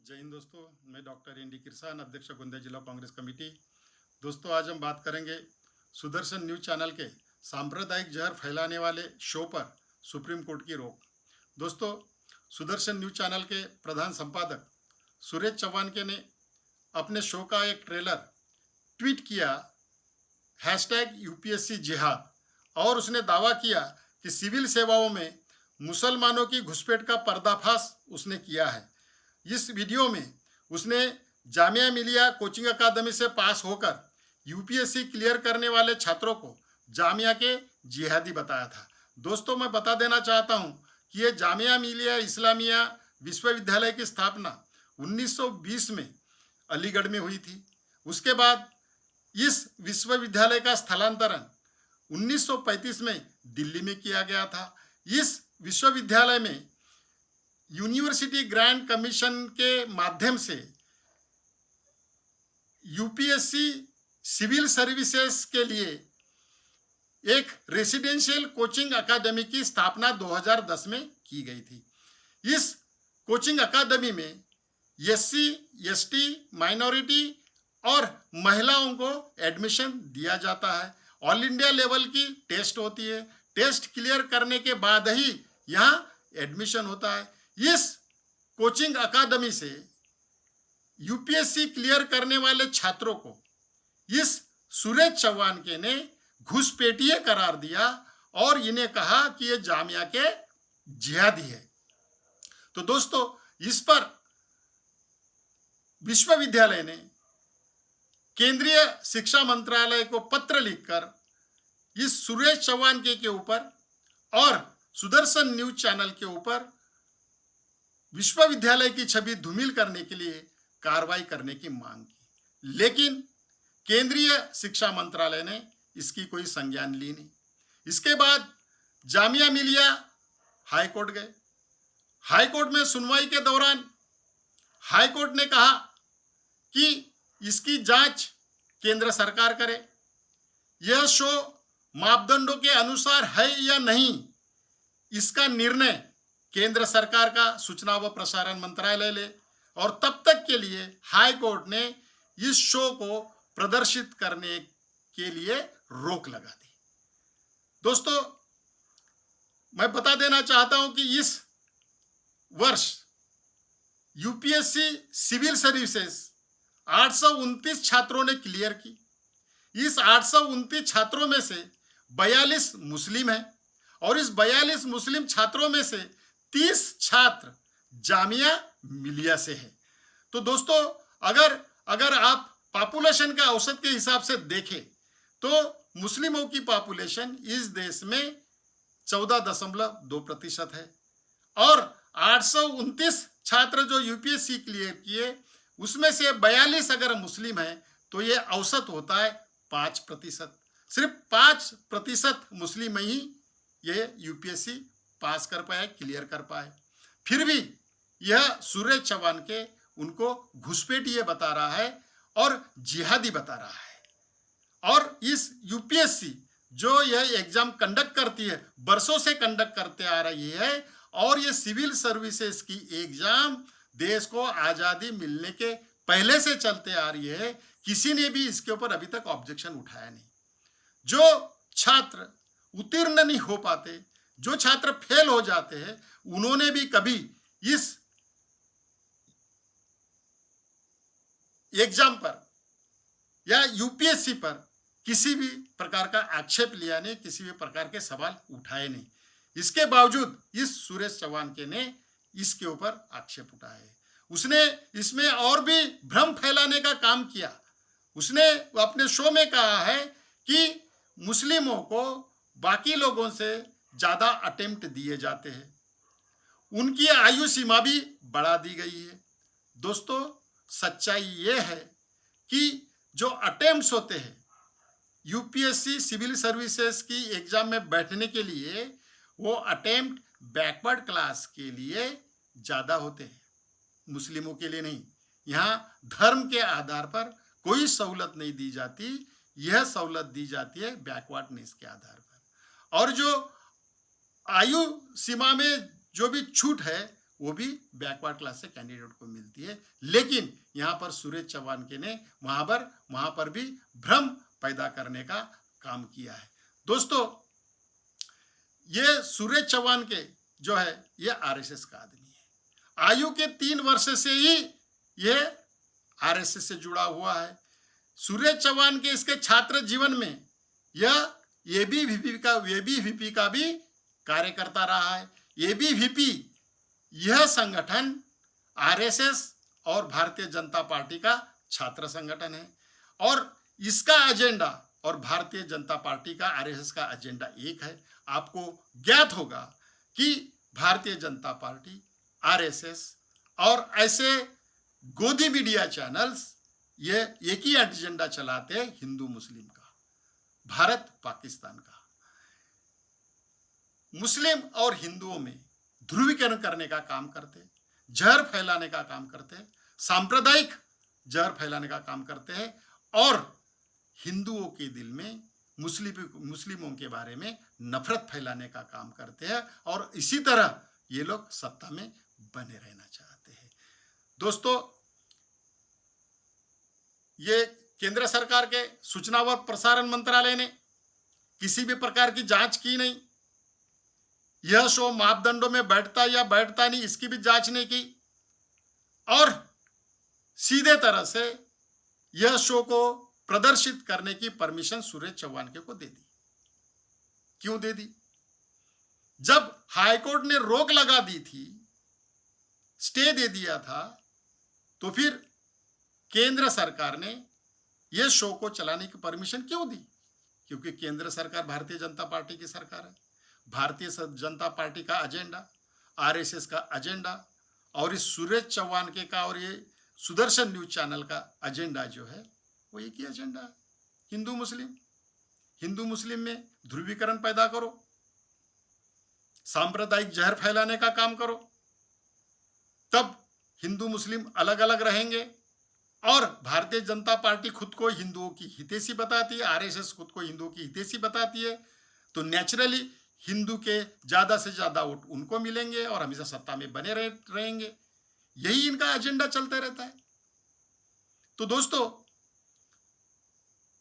जय हिंद दोस्तों। मैं डॉक्टर एन डी किरसान, अध्यक्ष गोंदिया जिला कांग्रेस कमेटी। दोस्तों, आज हम बात करेंगे सुदर्शन न्यूज चैनल के सांप्रदायिक जहर फैलाने वाले शो पर सुप्रीम कोर्ट की रोक। दोस्तों, सुदर्शन न्यूज चैनल के प्रधान संपादक सुरेश चौहान के ने अपने शो का एक ट्रेलर ट्वीट किया #UPSC जिहाद, और उसने दावा किया कि सिविल सेवाओं में मुसलमानों की घुसपैठ का पर्दाफाश उसने किया है। इस वीडियो में उसने जामिया मिलिया कोचिंग अकादमी से पास होकर यूपीएससी क्लियर करने वाले छात्रों को जामिया के जिहादी बताया था। दोस्तों, मैं बता देना चाहता हूं कि ये जामिया मिलिया इस्लामिया विश्वविद्यालय की स्थापना 1920 में अलीगढ़ में हुई थी। उसके बाद इस विश्वविद्यालय का स्थलांतरण 1935 में दिल्ली में किया गया था। इस विश्वविद्यालय में यूनिवर्सिटी ग्रांट कमीशन के माध्यम से यूपीएससी सिविल सर्विसेज के लिए एक रेसिडेंशियल कोचिंग अकादमी की स्थापना 2010 में की गई थी। इस कोचिंग अकादमी में एससी, एसटी, माइनॉरिटी और महिलाओं को एडमिशन दिया जाता है। ऑल इंडिया लेवल की टेस्ट होती है। टेस्ट क्लियर करने के बाद ही यहाँ एडमिशन होता है। इस कोचिंग अकादमी से यूपीएससी क्लियर करने वाले छात्रों को इस सुरेश चौहान के ने घुसपैठिए करार दिया और इन्हें कहा कि ये जामिया के जिहादी है। तो दोस्तों, इस पर विश्वविद्यालय ने केंद्रीय शिक्षा मंत्रालय को पत्र लिखकर इस सुरेश चौहान के ऊपर और सुदर्शन न्यूज चैनल के ऊपर विश्वविद्यालय की छवि धूमिल करने के लिए कार्रवाई करने की मांग की, लेकिन केंद्रीय शिक्षा मंत्रालय ने इसकी कोई संज्ञान ली नहीं। इसके बाद जामिया मिलिया हाईकोर्ट गए। हाईकोर्ट में सुनवाई के दौरान हाईकोर्ट ने कहा कि इसकी जांच केंद्र सरकार करे। यह शो मापदंडों के अनुसार है या नहीं, इसका निर्णय केंद्र सरकार का सूचना व प्रसारण मंत्रालय ले, और तब तक के लिए हाई कोर्ट ने इस शो को प्रदर्शित करने के लिए रोक लगा दी। दोस्तों, मैं बता देना चाहता हूं कि इस वर्ष यूपीएससी सिविल सर्विसेज 829 छात्रों ने क्लियर की। इस 829 छात्रों में से 42 मुस्लिम हैं और इस 42 मुस्लिम छात्रों में से 30 छात्र जामिया मिलिया से है। तो दोस्तों, अगर आप पॉपुलेशन का औसत के हिसाब से देखें तो मुस्लिमों की पॉपुलेशन इस देश में 14.2% है और 829 छात्र जो यूपीएससी क्लियर किए उसमें से 42 अगर मुस्लिम है तो ये औसत होता है 5%। सिर्फ 5% मुस्लिम ही ये यूपीएससी पास कर पाए, क्लियर कर पाए। फिर भी यह सुरेश चौहान के उनको घुसपैठिए बता रहा है और जिहादी बता रहा है। और इस यूपीएससी जो यह एग्जाम कंडक्ट करती है, बरसों से कंडक्ट करते आ रही है, और ये सिविल सर्विसेज की एग्जाम देश को आज़ादी मिलने के पहले से चलते आ रही है। किसी ने भी इसके ऊपर अभी तक ऑब्जेक्शन उठाया नहीं। जो छात्र उत्तीर्ण नहीं हो पाते, जो छात्र फेल हो जाते हैं, उन्होंने भी कभी इस एग्जाम पर या यूपीएससी पर किसी भी प्रकार का आक्षेप लिया नहीं, किसी भी प्रकार के सवाल उठाए नहीं। इसके बावजूद इस सुरेश चौहान के ने इसके ऊपर आक्षेप उठाए। उसने इसमें और भी भ्रम फैलाने का काम किया। उसने अपने शो में कहा है कि मुस्लिमों को बाकी लोगों से ज़्यादा अटेम्प्ट दिए जाते हैं, उनकी आयु सीमा भी बढ़ा दी गई है। दोस्तों, सच्चाई ये है कि जो अटेम्प्ट्स होते हैं यूपीएससी सिविल सर्विसेज की एग्जाम में बैठने के लिए, वो अटेम्प्ट बैकवर्ड क्लास के लिए ज़्यादा होते हैं, मुस्लिमों के लिए नहीं। यहाँ धर्म के आधार पर कोई सहूलत नहीं दी जाती, यह सहूलत दी जाती है बैकवर्डनेस के आधार पर। और जो आयु सीमा में जो भी छूट है वो भी बैकवर्ड क्लास से कैंडिडेट को मिलती है। लेकिन यहाँ पर सुरेश चौहान के ने वहां पर भी भ्रम पैदा करने का काम किया है। दोस्तों, ये सुरेश चौहान के जो है ये आरएसएस का आदमी है। आयु के 3 वर्ष से ही ये आरएसएस से जुड़ा हुआ है। सुरेश चौहान के इसके छात्र जीवन में यह एबीवीपी का भी कार्यकर्ता रहा है। एबीवीपी यह संगठन आरएसएस और भारतीय जनता पार्टी का छात्र संगठन है और इसका एजेंडा और भारतीय जनता पार्टी का आरएसएस का एजेंडा एक है। आपको ज्ञात होगा कि भारतीय जनता पार्टी, आरएसएस और ऐसे गोदी मीडिया चैनल्स ये एक ही एजेंडा चलाते हैं, हिंदू मुस्लिम का, भारत पाकिस्तान का। मुस्लिम और हिंदुओं में ध्रुवीकरण करने का काम करते, जहर फैलाने का काम करते, सांप्रदायिक जहर फैलाने का काम करते हैं और हिंदुओं के दिल में मुस्लिमों के बारे में नफरत फैलाने का काम करते हैं और इसी तरह ये लोग सत्ता में बने रहना चाहते हैं। दोस्तों, ये केंद्र सरकार के सूचना व प्रसारण मंत्रालय ने किसी भी प्रकार की जांच की नहीं। यह शो मापदंडों में बैठता या बैठता नहीं, इसकी भी जांच नहीं की और सीधे तरह से यह शो को प्रदर्शित करने की परमिशन सुरेश चौहान के को दे दी। क्यों दे दी? जब हाईकोर्ट ने रोक लगा दी थी, स्टे दे दिया था, तो फिर केंद्र सरकार ने यह शो को चलाने की परमिशन क्यों दी? क्योंकि केंद्र सरकार भारतीय जनता पार्टी की सरकार है। भारतीय जनता पार्टी का एजेंडा, आरएसएस का एजेंडा और इस सुरेश चौहान के का और ये सुदर्शन न्यूज चैनल का एजेंडा जो है वो एक ही एजेंडा है, हिंदू मुस्लिम में ध्रुवीकरण पैदा करो, सांप्रदायिक जहर फैलाने का काम करो, तब हिंदू मुस्लिम अलग अलग रहेंगे। और भारतीय जनता पार्टी खुद को हिंदुओं की हितैषी बताती है, आरएसएस खुद को हिंदुओं की हितैषी बताती है, तो नेचुरली हिंदू के ज्यादा से ज्यादा वोट उनको मिलेंगे और हमेशा सत्ता में बने रहेंगे। यही इनका एजेंडा चलता रहता है। तो दोस्तों,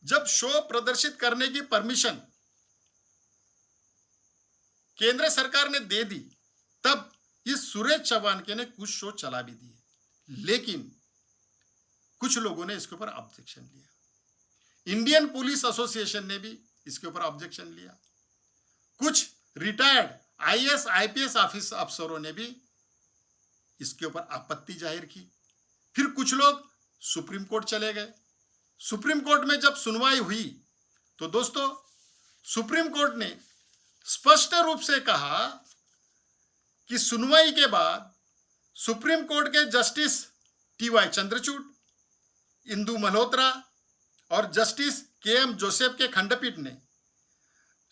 जब शो प्रदर्शित करने की परमिशन केंद्र सरकार ने दे दी, तब इस सुरेश चौहान के ने कुछ शो चला भी दिए, लेकिन कुछ लोगों ने इसके ऊपर ऑब्जेक्शन लिया। इंडियन पुलिस एसोसिएशन ने भी इसके ऊपर ऑब्जेक्शन लिया। कुछ रिटायर्ड आईएएस आईपीएस अफसरों ने भी इसके ऊपर आपत्ति जाहिर की। फिर कुछ लोग सुप्रीम कोर्ट चले गए। सुप्रीम कोर्ट में जब सुनवाई हुई तो दोस्तों, सुप्रीम कोर्ट ने स्पष्ट रूप से कहा कि सुनवाई के बाद सुप्रीम कोर्ट के जस्टिस टीवाई चंद्रचूड़, इंदु मल्होत्रा और जस्टिस केएम जोसेफ के खंडपीठ ने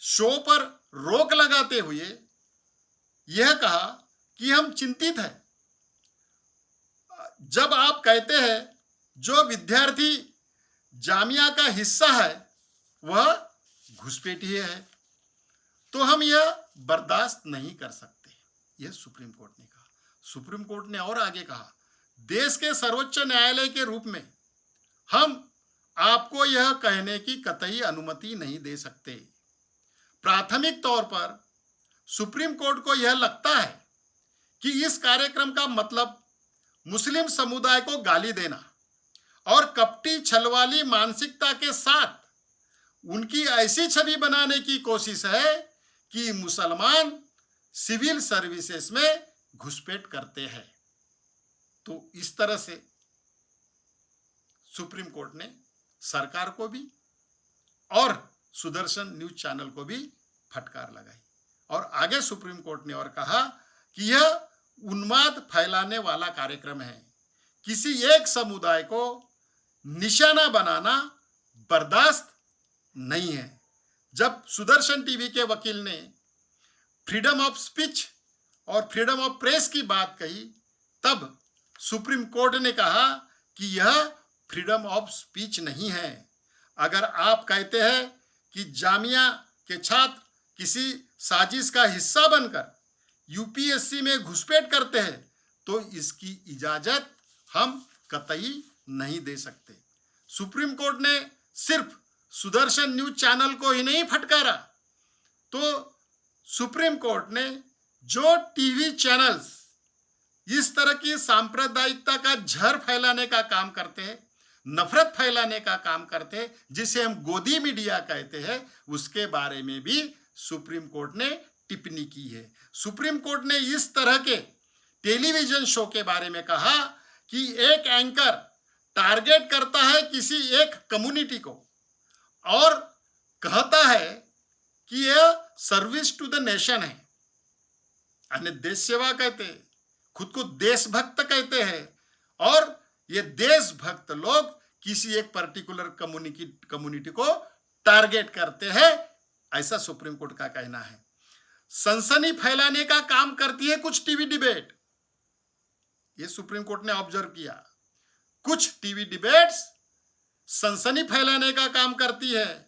शो पर रोक लगाते हुए यह कहा कि हम चिंतित हैं। जब आप कहते हैं जो विद्यार्थी जामिया का हिस्सा है वह घुसपैठिए है, तो हम यह बर्दाश्त नहीं कर सकते, यह सुप्रीम कोर्ट ने कहा। सुप्रीम कोर्ट ने और आगे कहा, देश के सर्वोच्च न्यायालय के रूप में हम आपको यह कहने की कतई अनुमति नहीं दे सकते। प्राथमिक तौर पर सुप्रीम कोर्ट को यह लगता है कि इस कार्यक्रम का मतलब मुस्लिम समुदाय को गाली देना और कपटी छलवाली मानसिकता के साथ उनकी ऐसी छवि बनाने की कोशिश है कि मुसलमान सिविल सर्विसेज में घुसपैठ करते हैं। तो इस तरह से सुप्रीम कोर्ट ने सरकार को भी और सुदर्शन न्यूज चैनल को भी फटकार लगाई और आगे सुप्रीम कोर्ट ने और कहा कि यह उन्माद फैलाने वाला कार्यक्रम है। किसी एक समुदाय को निशाना बनाना बर्दाश्त नहीं है। जब सुदर्शन टीवी के वकील ने फ्रीडम ऑफ स्पीच और फ्रीडम ऑफ प्रेस की बात कही, तब सुप्रीम कोर्ट ने कहा कि यह फ्रीडम ऑफ स्पीच नहीं है। अगर आप कहते हैं कि जामिया के छात्र किसी साजिश का हिस्सा बनकर यूपीएससी में घुसपैठ करते हैं, तो इसकी इजाजत हम कतई नहीं दे सकते। सुप्रीम कोर्ट ने सिर्फ सुदर्शन न्यूज चैनल को ही नहीं फटकारा, तो सुप्रीम कोर्ट ने जो टीवी चैनल्स इस तरह की सांप्रदायिकता का जहर फैलाने का काम करते हैं, नफरत फैलाने का काम करते हैं, जिसे हम गोदी मीडिया कहते हैं, उसके बारे में भी सुप्रीम कोर्ट ने टिप्पणी की है। सुप्रीम कोर्ट ने इस तरह के टेलीविजन शो के बारे में कहा कि एक एंकर टारगेट करता है किसी एक कम्युनिटी को और कहता है कि यह सर्विस टू द नेशन है, अन्य देश सेवा कहते हैं, खुद को देशभक्त कहते हैं, और ये देशभक्त लोग किसी एक पर्टिकुलर कम्युनिटी को टारगेट करते हैं, ऐसा सुप्रीम कोर्ट का कहना है। सनसनी फैलाने का काम करती है कुछ टीवी डिबेट, ये सुप्रीम कोर्ट ने ऑब्जर्व किया। कुछ टीवी डिबेट्स सनसनी फैलाने का काम करती है,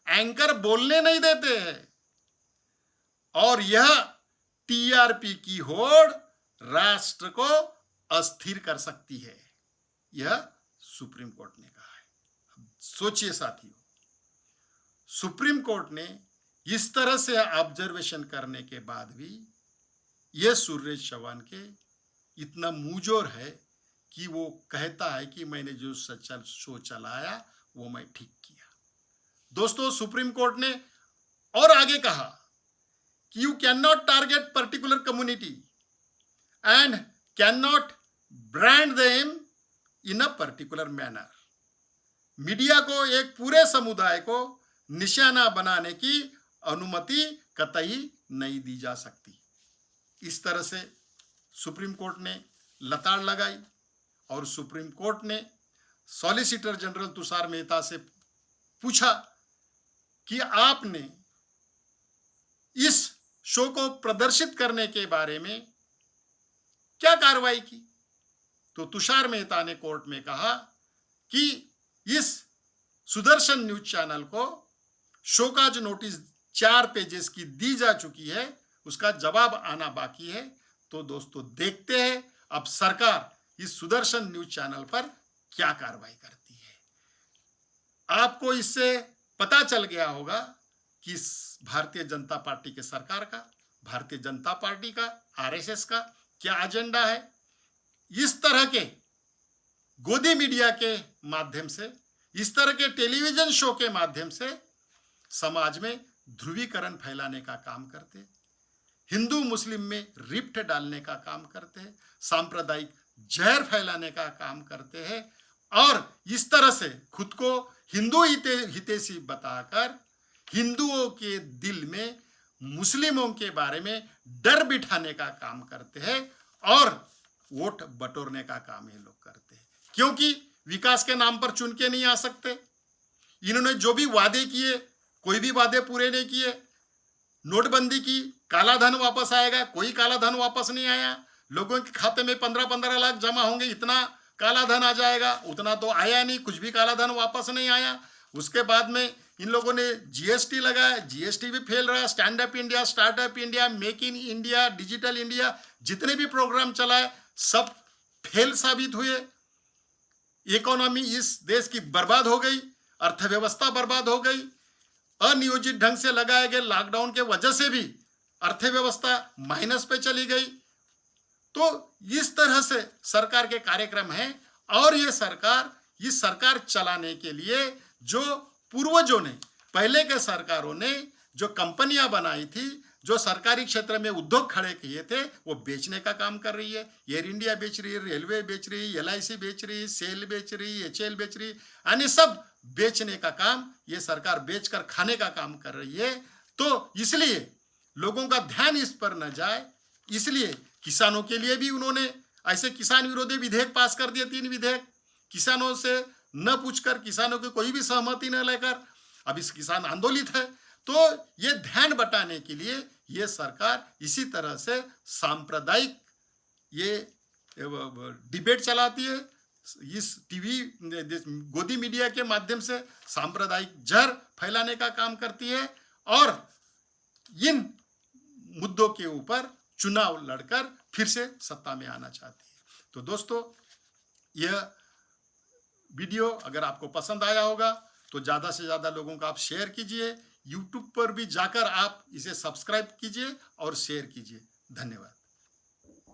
एंकर बोलने नहीं देते हैं, और यह टीआरपी की होड़ राष्ट्र को अस्थिर कर सकती है, यह सुप्रीम कोर्ट ने कहा है। सोचिए साथियों, सुप्रीम कोर्ट ने इस तरह से ऑब्जर्वेशन करने के बाद भी यह सुरेश चौहान के इतना मुंहजोर है कि वो कहता है कि मैंने जो शो चलाया वो मैं ठीक किया। दोस्तों, सुप्रीम कोर्ट ने और आगे कहा कि you can not target particular community and can not brand them in a particular manner. Media को एक पूरे समुदाय को निशाना बनाने की अनुमति कतई नहीं दी जा सकती। इस तरह से सुप्रीम कोर्ट ने लताड़ लगाई और सुप्रीम कोर्ट ने सॉलिसिटर जनरल तुषार मेहता से पूछा कि आपने इस शो को प्रदर्शित करने के बारे में क्या कार्रवाई की। तो तुषार मेहता ने कोर्ट में कहा कि इस सुदर्शन न्यूज चैनल को शो का जो नोटिस 4 पेजेस की दी जा चुकी है, उसका जवाब आना बाकी है। तो दोस्तों, देखते हैं अब सरकार इस सुदर्शन न्यूज चैनल पर क्या कार्रवाई करती है। आपको इससे पता चल गया होगा कि भारतीय जनता पार्टी के सरकार का, भारतीय जनता पार्टी का, आरएसएस का क्या एजेंडा है। इस तरह के गोदी मीडिया के माध्यम से, इस तरह के टेलीविजन शो के माध्यम से समाज में ध्रुवीकरण फैलाने का काम करते, हिंदू मुस्लिम में रिफ्ट डालने का काम करते हैं, सांप्रदायिक जहर फैलाने का काम करते हैं, और इस तरह से खुद को हिंदू हितैषी बताकर हिंदुओं के दिल में मुस्लिमों के बारे में डर बिठाने का काम करते हैं और वोट बटोरने का काम ये लोग करते हैं। क्योंकि विकास के नाम पर चुन के नहीं आ सकते। इन्होंने जो भी वादे किए, कोई भी वादे पूरे नहीं किए। नोटबंदी की, काला धन वापस आएगा, कोई काला धन वापस नहीं आया। लोगों के खाते में 15-15 लाख जमा होंगे, इतना काला धन आ जाएगा, उतना तो आया नहीं, कुछ भी काला धन वापस नहीं आया। उसके बाद में इन लोगों ने जीएसटी लगाया, जीएसटी भी फेल रहा। Stand up India, startup India, make in India, digital India, जितने भी प्रोग्राम चलाए सब फेल साबित हुए। इकोनॉमी इस देश की बर्बाद हो गई, अर्थव्यवस्था बर्बाद हो गई। अनियोजित ढंग से लगाए गए लॉकडाउन के वजह से भी अर्थव्यवस्था माइनस पे चली गई। तो इस तरह से सरकार के कार्यक्रम हैं, और ये सरकार चलाने के लिए जो पूर्वजों ने, पहले के सरकारों ने जो कंपनियां बनाई थी, जो सरकारी क्षेत्र में उद्योग खड़े किए थे, वो बेचने का काम कर रही है। एयर इंडिया बेच रही है, रेलवे बेच रही है, LIC बेच रही है, सेल बेच रही है, HL बेच रही है, यानी सब बेचने का काम ये सरकार बेचकर खाने का काम कर रही है। तो इसलिए लोगों का ध्यान इस पर न जाए, इसलिए किसानों के लिए भी उन्होंने ऐसे किसान विरोधी विधेयक पास कर दिए, 3 विधेयक, किसानों से न पूछकर, किसानों की कोई भी सहमति न लेकर। अब इस किसान आंदोलित है, तो ये ध्यान बटाने के लिए ये सरकार इसी तरह से सांप्रदायिक ये डिबेट चलाती है। इस टीवी गोदी मीडिया के माध्यम से सांप्रदायिक जहर फैलाने का काम करती है और इन मुद्दों के ऊपर चुनाव लड़कर फिर से सत्ता में आना चाहती है। तो दोस्तों, यह वीडियो अगर आपको पसंद आया होगा तो ज़्यादा से ज़्यादा लोगों को आप शेयर कीजिए। यूट्यूब पर भी जाकर आप इसे सब्सक्राइब कीजिए और शेयर कीजिए। धन्यवाद।